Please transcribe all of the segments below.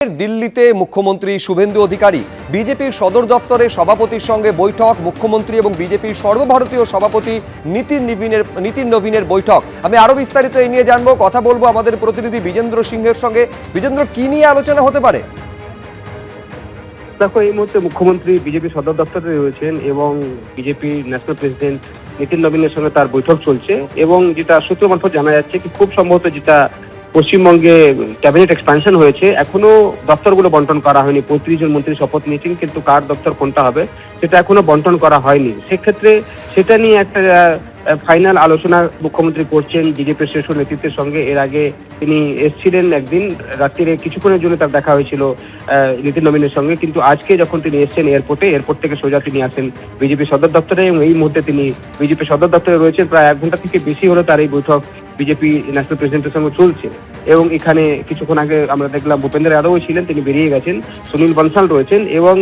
দিল্লিতে মুখ্যমন্ত্রী শুভেন্দু অধিকারী বিজেপির সদর দফতরে সভাপতির সঙ্গে বৈঠক। মুখ্যমন্ত্রী এবং বিজেপির সর্বভারতীয় সভাপতি নীতিন নবীনের বৈঠক। আমি আরো বিস্তারিত এই নিয়ে জানবো, কথা বলবো আমাদের প্রতিনিধি বিজেন্দ্র সিংহের সঙ্গে। বিজেন্দ্র, কি নিয়ে আলোচনা হতে পারে? দেখো, এই মুহূর্তে মুখ্যমন্ত্রী বিজেপি সদর দপ্তরে রয়েছেন এবং বিজেপি ন্যাশনাল প্রেসিডেন্ট নীতিন নবীনের সঙ্গে তার বৈঠক চলছে। এবং যেটা সূত্র মারফত জানা যাচ্ছে কি খুব সম্ভবত যেটা পশ্চিমবঙ্গে ক্যাবিনেট এক্সপানশন হয়েছে, এখনো দপ্তরগুলো বন্টন করা হয়নি। 35 জন মন্ত্রী শপথ নিয়েছেন, কিন্তু কার দপ্তর কোনটা হবে সেটা এখনো বন্টন করা হয়নি। সেক্ষেত্রে সেটা নিয়ে একটা ফাইনাল আলোচনা মুখ্যমন্ত্রী করছেন বিজেপির শীর্ষ নেতৃত্বের সঙ্গে। এর আগে তিনি এসেছিলেন একদিন রাত্রিরে, কিছুক্ষণের জন্য তার দেখা হয়েছিল নীতিন নবীনের সঙ্গে, কিন্তু আজকে যখন তিনি এসেছেন এয়ারপোর্ট থেকে সোজা তিনি আসেন বিজেপি সদর দপ্তরে এবং এই মুহূর্তে তিনি বিজেপি সদর দপ্তরে রয়েছেন। প্রায় 1 ঘন্টা থেকে বেশি হলো তার এই বৈঠক বিজেপি ন্যাশনাল প্রেসিডেন্টের সঙ্গে চলছে। এবং এখানে কিছুক্ষণ আগে আমরা দেখলাম ভূপেন্দ্র যাদবও ছিলেন, তিনি বেরিয়ে গেছেন, সুনীল বনসাল রয়েছেন। এবং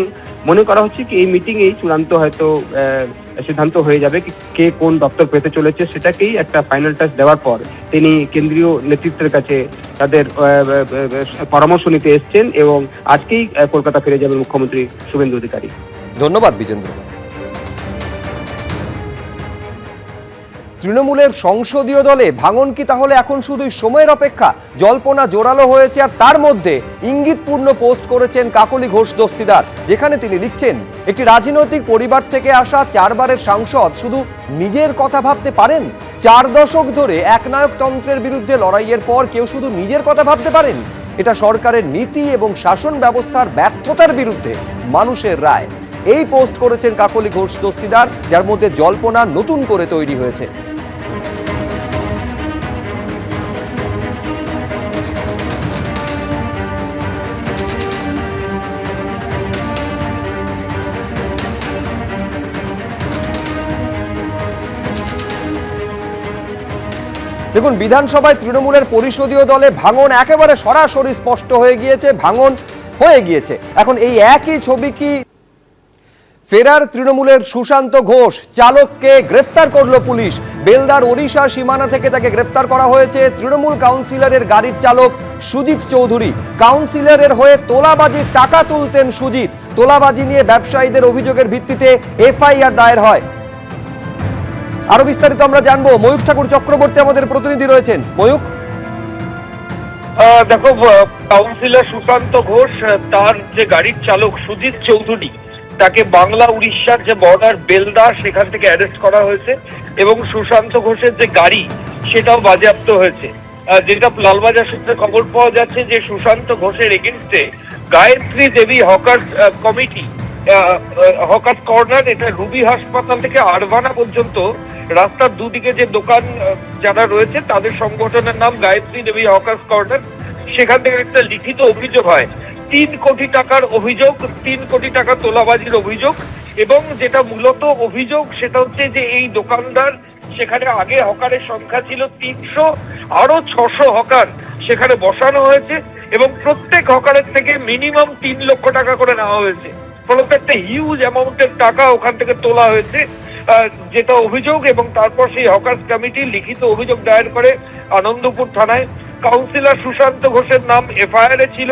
মনে করা হচ্ছে কি এই মিটিংয়েই চূড়ান্ত হয়তো সিদ্ধান্ত হয়ে যাবে কে কোন দপ্তর পেতে চলেছে। সেটাকেই একটা ফাইনাল টাচ দেওয়ার পর তিনি কেন্দ্রীয় নেতৃত্বের কাছে তাদের পরামর্শ নিতে এসছেন এবং আজকেই কলকাতা ফিরে যাবেন মুখ্যমন্ত্রী শুভেন্দু অধিকারী। ধন্যবাদ বিজেন্দ্র। তৃণমূলের সংসদীয় দলে ভাঙন কি তাহলে এখন শুধুই সময়ের অপেক্ষা? জল্পনা জোরালো হয়েছে, আর তার মধ্যে ইঙ্গিতপূর্ণ পোস্ট করেছেন কাকলি ঘোষ দস্তিদার, যেখানে তিনি লিখছেন, একটি রাজনৈতিক পরিবার থেকে আসা 4 বারের সাংসদ শুধু নিজের কথা ভাবতে পারেন? 4 দশক ধরে একনায়কতন্ত্রের বিরুদ্ধে লড়াইয়ের পর কেউ শুধু নিজের কথা ভাবতে পারেন? এটা সরকারের নীতি এবং শাসন ব্যবস্থার ব্যর্থতার বিরুদ্ধে মানুষের রায়। এই পোস্ট করেছেন কাকলি ঘোষ দস্তিদার, যার মধ্যে জল্পনা নতুন করে তৈরি হয়েছে। দেখুন, বিধানসভায় তৃণমূলের পরিষদীয় দলে ভাঙন একেবারে সরাসরি স্পষ্ট হয়ে গিয়েছে, ভাঙন হয়ে গিয়েছে। এখন এই একই ছবি কি ফেরার তৃণমূলের সুশান্ত ঘোষ চালককে গ্রেফতার করলো পুলিশ। বেলদার ওড়িশা সীমানা থেকে তাকে গ্রেফতার করা হয়েছে। তৃণমূল কাউন্সিলরের গাড়ির চালক সুজিত চৌধুরী। কাউন্সিলরের হয়ে তোলাবাজির টাকা তুলতেন সুজিত। তোলাবাজি নিয়ে ব্যবসায়ীদের অভিযোগের ভিত্তিতে এফআইআর দায়ের হয়। আরো বিস্তারিত আমরা জানবো, ময়ূক ঠাকুর চক্রবর্তী আমাদের প্রতিনিধি রয়েছেন। ময়ূক, দেখো, কাউন্সিলর সুশান্ত ঘোষ তার যে গাড়ির চালক সুজিত চৌধুরী, তাকে বাংলা উড়িষ্যার যে বর্ডার বেলদা সেখান থেকে অ্যারেস্ট করা হয়েছে এবং সুশান্ত ঘোষের যে গাড়ি সেটাও বাজেয়াপ্ত হয়েছে। যেটা লালবাজার সূত্রে খবর পাওয়া যাচ্ছে যে সুশান্ত ঘোষের এগেনস্টে গায়ত্রী দেবী হকার্স কমিটি, হকার্স কর্নার, এটা রুবি হাসপাতাল থেকে আরভানা পর্যন্ত রাস্তার দুদিকে যে দোকান যারা রয়েছে তাদের সংগঠনের নাম গায়ত্রী দেবী হকার্স কর্নার, সেখান থেকে একটা লিখিত অভিযোগ হয় 3 কোটি টাকার অভিযোগ, 3 কোটি টাকা তোলাবাজির অভিযোগ। এবং যেটা মূলত অভিযোগ সেটা হচ্ছে যে এই দোকানদার, সেখানে আগে হকারের সংখ্যা ছিল 300, আরো 600 হকার সেখানে বসানো হয়েছে এবং প্রত্যেক হকারের থেকে মিনিমাম 3 লক্ষ টাকা করে নেওয়া হয়েছে। ফলত একটা হিউজ অ্যামাউন্টের টাকা ওখান থেকে তোলা হয়েছে, যেটা অভিযোগ। এবং তারপর সেই হকার্স কমিটি লিখিত অভিযোগ দায়ের করে আনন্দপুর থানায়। কাউন্সিলর সুশান্ত ঘোষের নাম এফআইআর এ ছিল।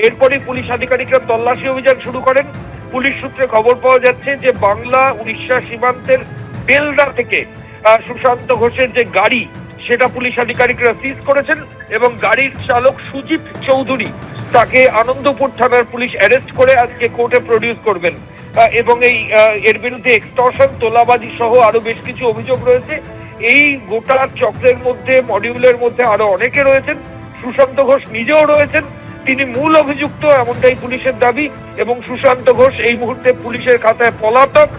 এরপরই পুলিশ আধিকারিকরা তল্লাশি অভিযান শুরু করেন। পুলিশ সূত্রে খবর পাওয়া যাচ্ছে যে বাংলা উড়িষ্যা সীমান্তের বেলদা থেকে সুশান্ত ঘোষের যে গাড়ি সেটা পুলিশ আধিকারিকরা সিজ করেছেন এবং গাড়ির চালক সুজিত চৌধুরী তাকে আনন্দপুর থানার পুলিশ অ্যারেস্ট করে আজকে কোর্টে প্রডিউস করবেন। এবং এর বিরুদ্ধে এক্সটর্শন, তোলাবাজি সহ আরো বেশ কিছু অভিযোগ রয়েছে। এই গোটা চক্রের মধ্যে, মডিউলের মধ্যে আরো অনেকে রয়েছেন। সুশান্ত ঘোষ নিজেও রয়েছেন, তিনি মূল অভিযুক্ত এমনটাই পুলিশের দাবি। এবং সুশান্ত ঘোষ এই মুহূর্তে পুলিশের খাতায় পলাতক।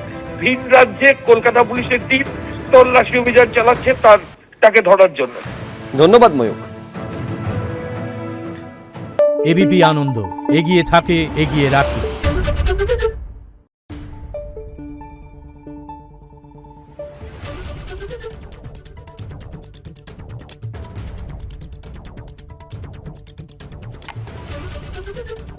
ভিন রাজ্যে কলকাতা পুলিশের টিম তল্লাশি অভিযান চালাচ্ছে তাকে ধরার জন্য। ধন্যবাদ ময়ূক। এবিপি আনন্দ, এগিয়ে থাকে, এগিয়ে রাখে। Thank you.